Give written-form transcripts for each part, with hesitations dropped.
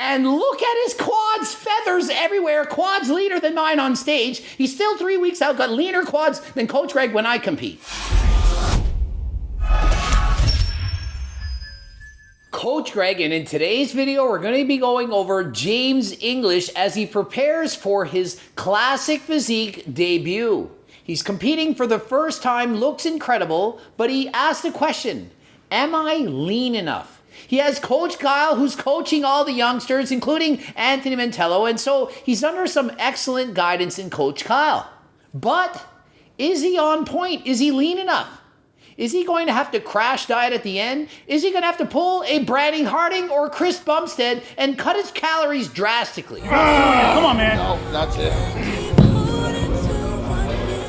And look at his quads, feathers everywhere, quads leaner than mine on stage. He's still 3 weeks out, got leaner quads than Coach Greg when I compete. Coach Greg, and in today's video, we're going to be going over James English as he prepares for his classic physique debut. He's competing for the first time, looks incredible, but he asked a question, am I lean enough? He has Coach Kyle, who's coaching all the youngsters, including Anthony Mantello, and so he's under some excellent guidance in Coach Kyle. But is he on point? Is he lean enough? Is he going to have to crash diet at the end? Is he going to have to pull a Branning Harding or Chris Bumstead and cut his calories drastically? Come on, man. No, that's it.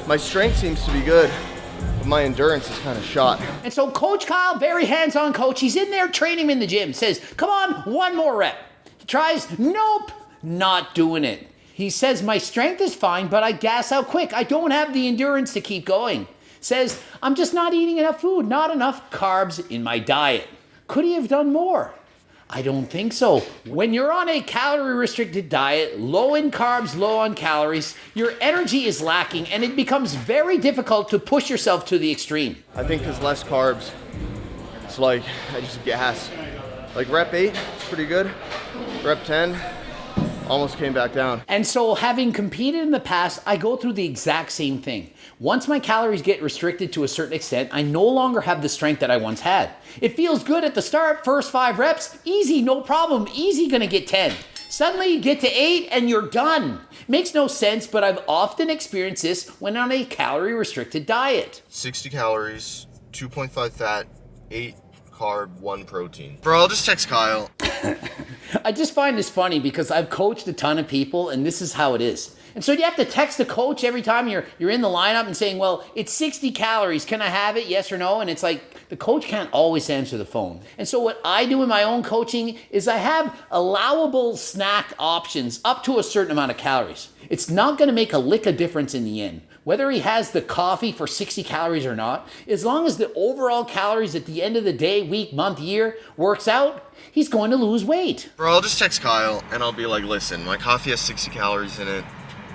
My strength seems to be good, but my endurance is kind of shot. And so Coach Kyle, very hands-on coach, he's in there training him in the gym, says, come on, one more rep. He tries, nope, not doing it. He says, my strength is fine, but I gas out quick. I don't have the endurance to keep going. Says, I'm just not eating enough food, not enough carbs in my diet. Could he have done more? I don't think so. When you're on a calorie-restricted diet, low in carbs, low on calories, your energy is lacking and it becomes very difficult to push yourself to the extreme. I think because less carbs, it's like I just gas. Like rep 8, it's pretty good. Rep 10, almost came back down. And so having competed in the past, I go through the exact same thing. Once my calories get restricted to a certain extent, I no longer have the strength that I once had. It feels good at the start, first 5 reps, easy, no problem, easy gonna get 10. Suddenly you get to 8 and you're done. Makes no sense, but I've often experienced this when on a calorie restricted diet. 60 calories, 2.5 fat, 8 carb, 1 protein. Bro, I'll just text Kyle. I just find this funny because I've coached a ton of people and this is how it is. And so you have to text the coach every time you're in the lineup and saying, well, it's 60 calories. Can I have it? Yes or no? And it's like the coach can't always answer the phone. And so what I do in my own coaching is I have allowable snack options up to a certain amount of calories. It's not going to make a lick of difference in the end. Whether he has the coffee for 60 calories or not, as long as the overall calories at the end of the day, week, month, year works out, he's going to lose weight. Bro, I'll just text Kyle and I'll be like, listen, my coffee has 60 calories in it.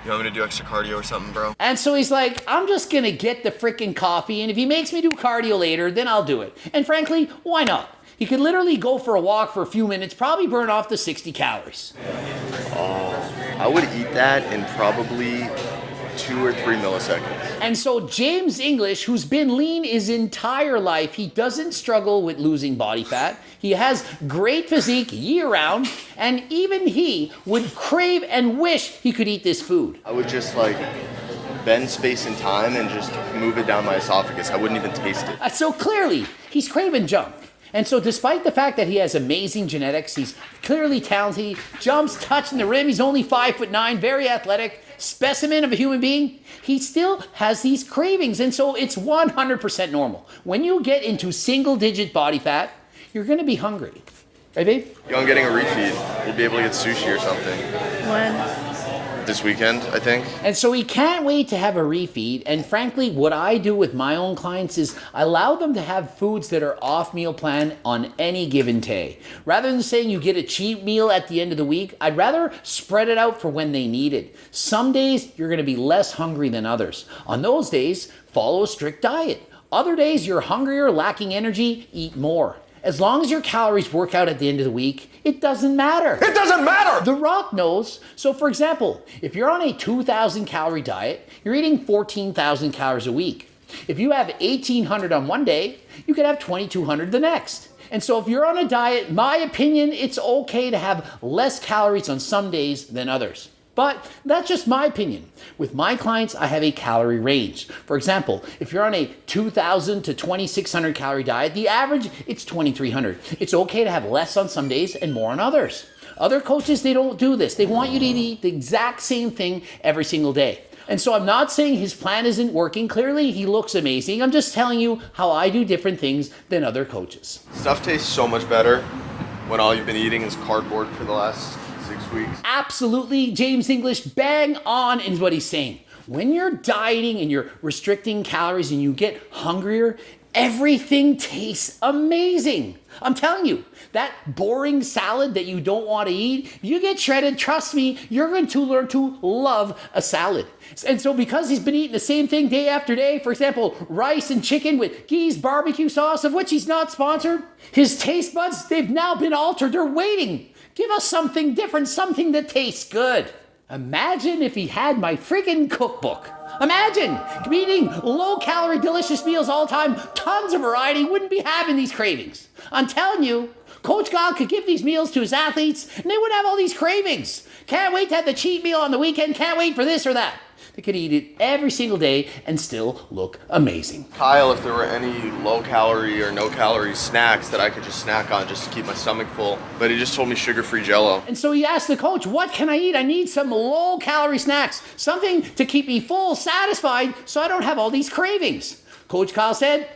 You want me to do extra cardio or something, bro? And so he's like, I'm just gonna get the freaking coffee, and if he makes me do cardio later, then I'll do it. And frankly, why not? He could literally go for a walk for a few minutes, probably burn off the 60 calories. I would eat that in probably 2 or 3 milliseconds. And so James English, who's been lean his entire life, he doesn't struggle with losing body fat. He has great physique year-round, and even he would crave and wish he could eat this food. I would just like bend space and time and just move it down my esophagus. I wouldn't even taste it. So clearly, he's craving junk. And so despite the fact that he has amazing genetics, he's clearly talented, he jumps, touching the rim, he's only 5'9", very athletic, specimen of a human being, he still has these cravings. And so it's 100% normal. When you get into single-digit body fat, you're gonna be hungry. Right, babe? Yo, I'm getting a refeed. We'll be able to get sushi or something. When? This weekend, I think. And so he can't wait to have a refeed. And frankly, what I do with my own clients is I allow them to have foods that are off meal plan on any given day. Rather than saying you get a cheat meal at the end of the week, I'd rather spread it out for when they need it. Some days you're gonna be less hungry than others. On those days, follow a strict diet. Other days you're hungrier, lacking energy, eat more. As long as your calories work out at the end of the week, it doesn't matter. It doesn't matter! The Rock knows. So for example, if you're on a 2,000 calorie diet, you're eating 14,000 calories a week. If you have 1,800 on one day, you could have 2,200 the next. And so if you're on a diet, my opinion, it's okay to have less calories on some days than others. But that's just my opinion. With my clients, I have a calorie range. For example, if you're on a 2,000 to 2,600 calorie diet, the average, it's 2,300. It's okay to have less on some days and more on others. Other coaches, they don't do this. They want you to eat the exact same thing every single day. And so I'm not saying his plan isn't working. Clearly, he looks amazing. I'm just telling you how I do different things than other coaches. Stuff tastes so much better when all you've been eating is cardboard for the last 6 weeks. Absolutely, James English, bang on is what he's saying. When you're dieting and you're restricting calories and you get hungrier, everything tastes amazing. I'm telling you, that boring salad that you don't want to eat, you get shredded, trust me, you're going to learn to love a salad. And so because he's been eating the same thing day after day, for example, rice and chicken with Guy's barbecue sauce, of which he's not sponsored, his taste buds, they've now been altered. They're waiting. Give us something different, something that tastes good. Imagine if he had my friggin' cookbook. Imagine eating low-calorie, delicious meals all the time, tons of variety, wouldn't be having these cravings. I'm telling you, Coach God could give these meals to his athletes, and they would have all these cravings. Can't wait to have the cheat meal on the weekend, can't wait for this or that. They could eat it every single day and still look amazing. Kyle, if there were any low-calorie or no-calorie snacks that I could just snack on just to keep my stomach full, but he just told me sugar-free Jell-O. And so he asked the coach, what can I eat? I need some low-calorie snacks, something to keep me full, satisfied, so I don't have all these cravings. Coach Kyle said,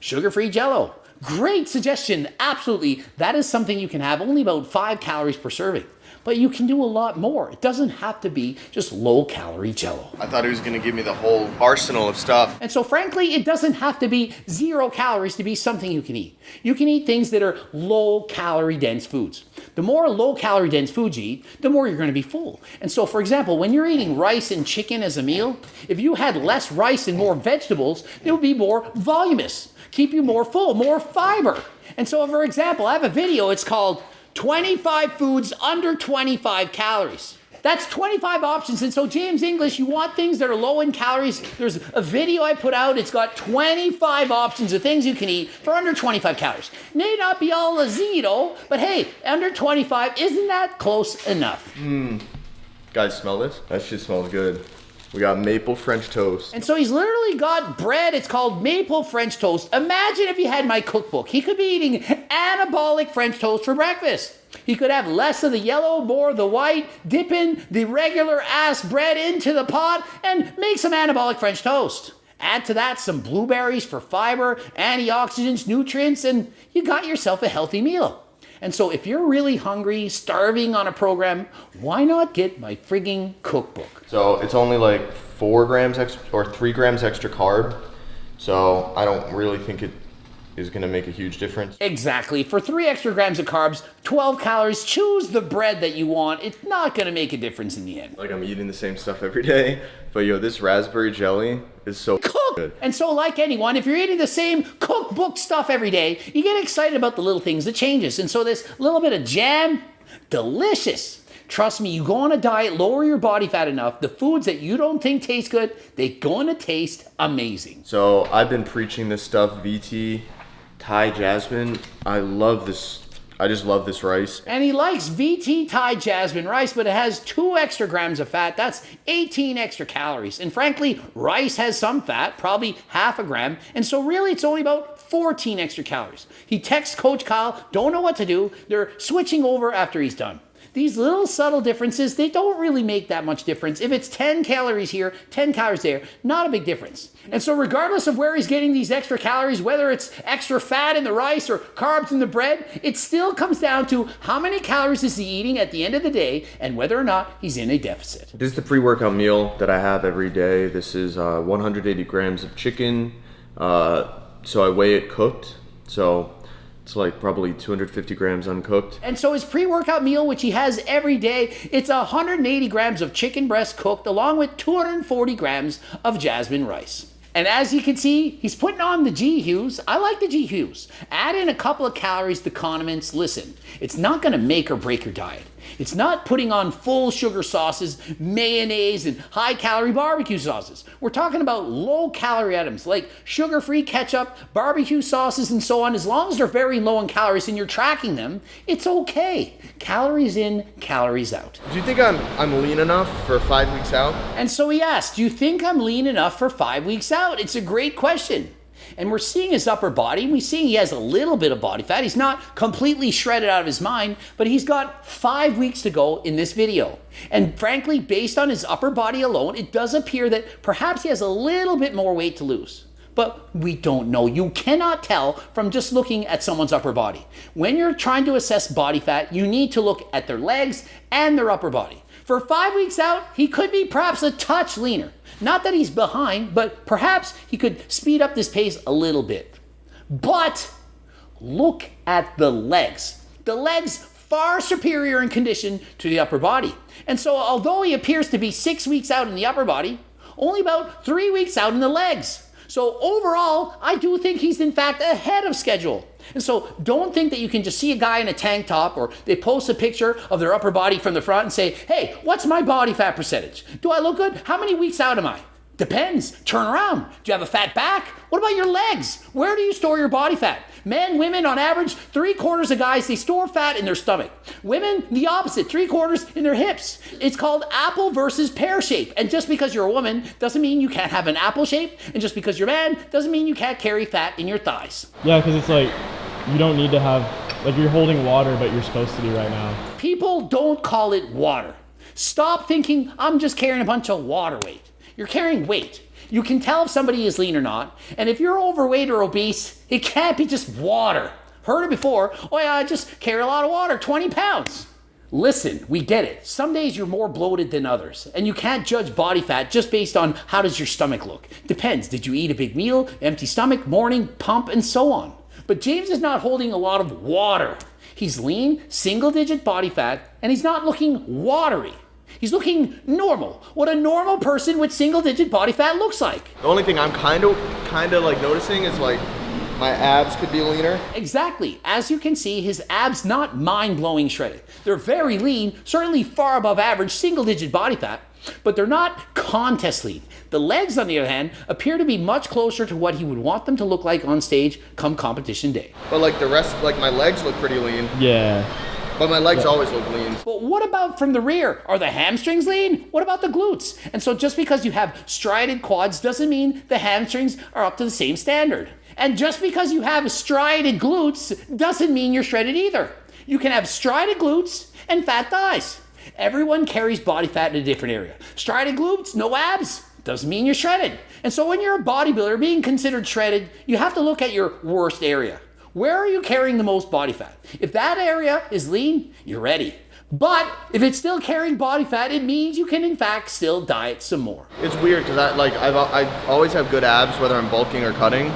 sugar-free Jell-O. Great suggestion, absolutely. That is something you can have, only about 5 calories per serving. But you can do a lot more. It doesn't have to be just low-calorie Jell-O. I thought he was gonna give me the whole arsenal of stuff. And so frankly, it doesn't have to be 0 calories to be something you can eat. You can eat things that are low-calorie dense foods. The more low-calorie dense foods you eat, the more you're gonna be full. And so for example, when you're eating rice and chicken as a meal, if you had less rice and more vegetables, it would be more voluminous, keep you more full, more fiber. And so for example, I have a video, it's called 25 foods under 25 calories. That's 25 options. And so James English, you want things that are low in calories. There's a video I put out. It's got 25 options of things you can eat for under 25 calories. May not be all a zero, but hey, under 25, isn't that close enough? Guys, smell this? That shit smells good. We got maple French toast. And so he's literally got bread. It's called maple French toast. Imagine if he had my cookbook. He could be eating anabolic French toast for breakfast. He could have less of the yellow, more of the white, dip in the regular ass bread into the pot, and make some anabolic French toast. Add to that some blueberries for fiber, antioxidants, nutrients, and you got yourself a healthy meal. And so if you're really hungry, starving on a program, why not get my frigging cookbook? So it's only like 4 grams extra or 3 grams extra carb. So I don't really think it is gonna make a huge difference. Exactly. For 3 extra grams of carbs, 12 calories, choose the bread that you want. It's not gonna make a difference in the end. Like I'm eating the same stuff every day, but yo, this raspberry jelly is so good. And so like anyone, if you're eating the same cookbook stuff every day, you get excited about the little things that changes. And so this little bit of jam, delicious. Trust me, you go on a diet, lower your body fat enough, the foods that you don't think taste good, they're gonna taste amazing. So I've been preaching this stuff, VT, Thai jasmine. I love this. I just love this rice. And he likes VT Thai jasmine rice, but it has 2 extra grams of fat. That's 18 extra calories. And frankly, rice has some fat, probably half a gram. And so really it's only about 14 extra calories. He texts Coach Kyle, don't know what to do. They're switching over after he's done. These little subtle differences, they don't really make that much difference. If it's 10 calories here, 10 calories there, not a big difference. And so regardless of where he's getting these extra calories, whether it's extra fat in the rice or carbs in the bread, it still comes down to how many calories is he eating at the end of the day and whether or not he's in a deficit. This is the pre-workout meal that I have every day. This is 180 grams of chicken. So I weigh it cooked. So it's like probably 250 grams uncooked. And so his pre-workout meal, which he has every day, it's 180 grams of chicken breast cooked along with 240 grams of jasmine rice. And as you can see, he's putting on the G Hughes. I like the G Hughes. Add in a couple of calories to condiments. Listen, it's not gonna make or break your diet. It's not putting on full sugar sauces, mayonnaise, and high-calorie barbecue sauces. We're talking about low-calorie items like sugar-free ketchup, barbecue sauces, and so on. As long as they're very low in calories and you're tracking them, it's okay. Calories in, calories out. Do you think I'm lean enough for 5 weeks out? And so he asked, do you think I'm lean enough for 5 weeks out? It's a great question. And we're seeing his upper body. We're seeing he has a little bit of body fat. He's not completely shredded out of his mind, but he's got 5 weeks to go in this video. And frankly, based on his upper body alone, it does appear that perhaps he has a little bit more weight to lose. But we don't know. You cannot tell from just looking at someone's upper body. When you're trying to assess body fat, you need to look at their legs and their upper body. For 5 weeks out, he could be perhaps a touch leaner. Not that he's behind, but perhaps he could speed up this pace a little bit. But look at the legs. The legs far superior in condition to the upper body. And so although he appears to be 6 weeks out in the upper body, only about 3 weeks out in the legs. So overall, I do think he's in fact ahead of schedule. And so don't think that you can just see a guy in a tank top or they post a picture of their upper body from the front and say, hey, what's my body fat percentage? Do I look good? How many weeks out am I? Depends. Turn around. Do you have a fat back? What about your legs? Where do you store your body fat? Men, women, on average, 3/4 of guys, they store fat in their stomach. Women, the opposite, 3/4 in their hips. It's called apple versus pear shape. And just because you're a woman doesn't mean you can't have an apple shape. And just because you're a man doesn't mean you can't carry fat in your thighs. Yeah, because it's like, you don't need to have, like you're holding water, but you're supposed to be right now. People don't call it water. Stop thinking, I'm just carrying a bunch of water weight. You're carrying weight. You can tell if somebody is lean or not. And if you're overweight or obese, it can't be just water. Heard it before. Oh yeah, I just carry a lot of water, 20 pounds. Listen, we get it. Some days you're more bloated than others. And you can't judge body fat just based on how does your stomach look. Depends. Did you eat a big meal, empty stomach, morning, pump, and so on. But James is not holding a lot of water. He's lean, single-digit body fat, and he's not looking watery. He's looking normal. What a normal person with single-digit body fat looks like. The only thing I'm kind of like noticing is like my abs could be leaner. Exactly. As you can see, his abs not mind-blowing shredded. They're very lean, certainly far above average single-digit body fat, but they're not contest lean. The legs, on the other hand, appear to be much closer to what he would want them to look like on stage come competition day. But like the rest, like my legs look pretty lean. Yeah. But my legs always look lean. But what about from the rear? Are the hamstrings lean? What about the glutes? And so just because you have striated quads doesn't mean the hamstrings are up to the same standard. And just because you have striated glutes doesn't mean you're shredded either. You can have striated glutes and fat thighs. Everyone carries body fat in a different area. Striated glutes, no abs, doesn't mean you're shredded. And so when you're a bodybuilder being considered shredded, you have to look at your worst area. Where are you carrying the most body fat? If that area is lean, you're ready. But if it's still carrying body fat, it means you can in fact still diet some more. It's weird because I always have good abs whether I'm bulking or cutting,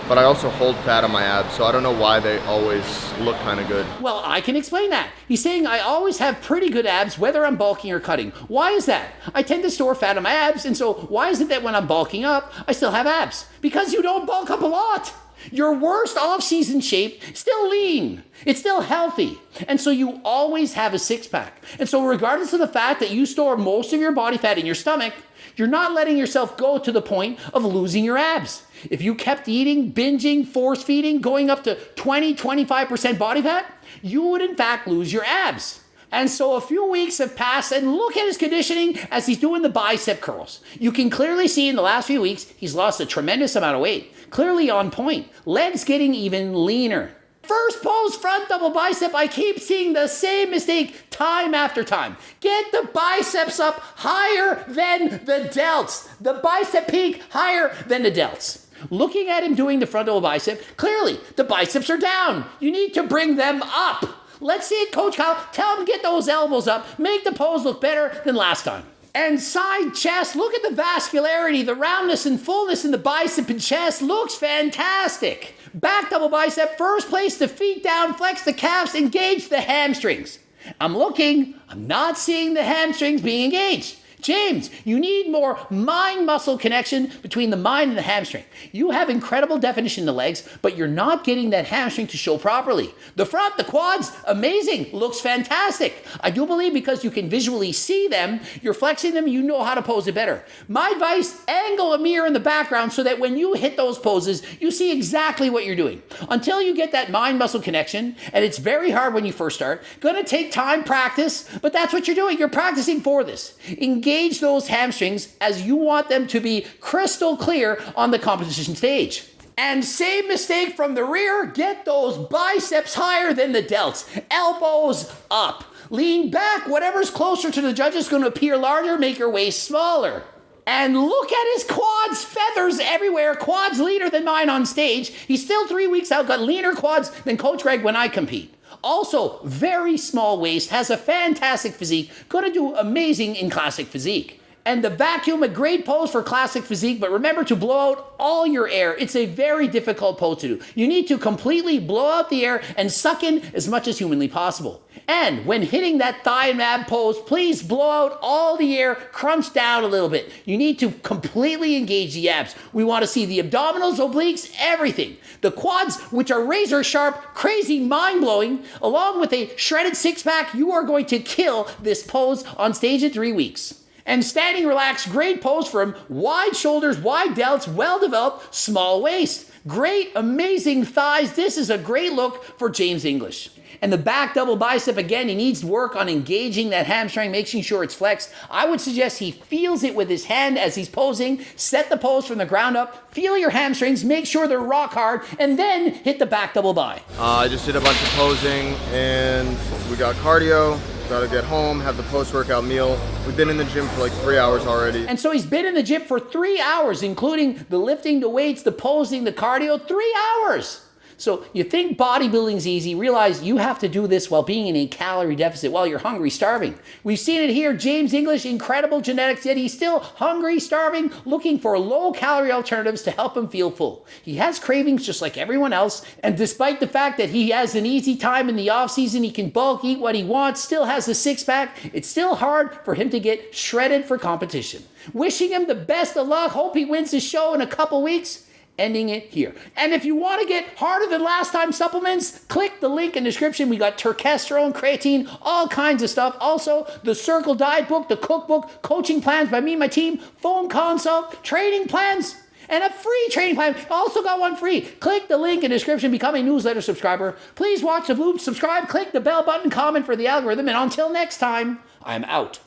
but I also hold fat on my abs, so I don't know why they always look kind of good. Well, I can explain that. He's saying I always have pretty good abs whether I'm bulking or cutting. Why is that? I tend to store fat on my abs, and so why is it that when I'm bulking up, I still have abs? Because you don't bulk up a lot. Your worst off-season shape, still lean. It's still healthy. And so you always have a six-pack. And so regardless of the fact that you store most of your body fat in your stomach, you're not letting yourself go to the point of losing your abs. If you kept eating, binging, force feeding, going up to 20-25% body fat, you would in fact lose your abs. And so a few weeks have passed, and look at his conditioning as he's doing the bicep curls. You can clearly see in the last few weeks, he's lost a tremendous amount of weight. Clearly on point. Legs getting even leaner. First pose front double bicep, I keep seeing the same mistake time after time. Get the biceps up higher than the delts. The bicep peak higher than the delts. Looking at him doing the front double bicep, clearly the biceps are down. You need to bring them up. Let's see it, Coach Kyle. Tell him to get those elbows up. Make the pose look better than last time. And side chest, look at the vascularity, the roundness and fullness in the bicep and chest looks fantastic. Back double bicep, first place the feet down, flex the calves, engage the hamstrings. I'm looking, I'm not seeing the hamstrings being engaged. James, you need more mind-muscle connection between the mind and the hamstring. You have incredible definition in the legs, but you're not getting that hamstring to show properly. The front, the quads, amazing, looks fantastic. I do believe because you can visually see them, you're flexing them, you know how to pose it better. My advice, angle a mirror in the background so that when you hit those poses, you see exactly what you're doing. Until you get that mind-muscle connection, and it's very hard when you first start, gonna take time, practice, but that's what you're doing. You're practicing for this. Engage those hamstrings as you want them to be crystal clear on the competition stage. And same mistake from the rear, get those biceps higher than the delts. Elbows up. Lean back, whatever's closer to the judge is going to appear larger, make your waist smaller. And look at his quads, feathers everywhere, quads leaner than mine on stage. He's still 3 weeks out, got leaner quads than Coach Greg when I compete. Also, very small waist, has a fantastic physique, gonna do amazing in classic physique. And the vacuum, a great pose for classic physique, but remember to blow out all your air. It's a very difficult pose to do. You need to completely blow out the air and suck in as much as humanly possible. And when hitting that thigh and ab pose, please blow out all the air, crunch down a little bit. You need to completely engage the abs. We want to see the abdominals, obliques, everything. The quads, which are razor sharp, crazy, mind-blowing, along with a shredded six-pack, you are going to kill this pose on stage in 3 weeks. And standing relaxed, great pose for him. Wide shoulders, wide delts, well-developed, small waist. Great, amazing thighs. This is a great look for James English. And the back double bicep, again, he needs work on engaging that hamstring, making sure it's flexed. I would suggest he feels it with his hand as he's posing. Set the pose from the ground up. Feel your hamstrings, make sure they're rock hard, and then hit the back double bi. I just did a bunch of posing, and we got cardio. Got to get home, have the post-workout meal. We've been in the gym for like 3 hours already. And so he's been in the gym for 3 hours, including the lifting, the weights, the posing, the cardio, 3 hours. So you think bodybuilding's easy, realize you have to do this while being in a calorie deficit, while you're hungry, starving. We've seen it here, James English, incredible genetics, yet he's still hungry, starving, looking for low-calorie alternatives to help him feel full. He has cravings just like everyone else, and despite the fact that he has an easy time in the off-season, he can bulk, eat what he wants, still has a six-pack, it's still hard for him to get shredded for competition. Wishing him the best of luck, hope he wins his show in a couple weeks. Ending it here. And if you want to get harder than last time supplements, click the link in the description. We got turkesterone, creatine, all kinds of stuff. Also, the Circle Diet book, the cookbook, coaching plans by me and my team, phone consult, training plans, and a free training plan. Also got one free. Click the link in the description. Become a newsletter subscriber. Please watch the blue, subscribe, click the bell button, comment for the algorithm. And until next time, I'm out.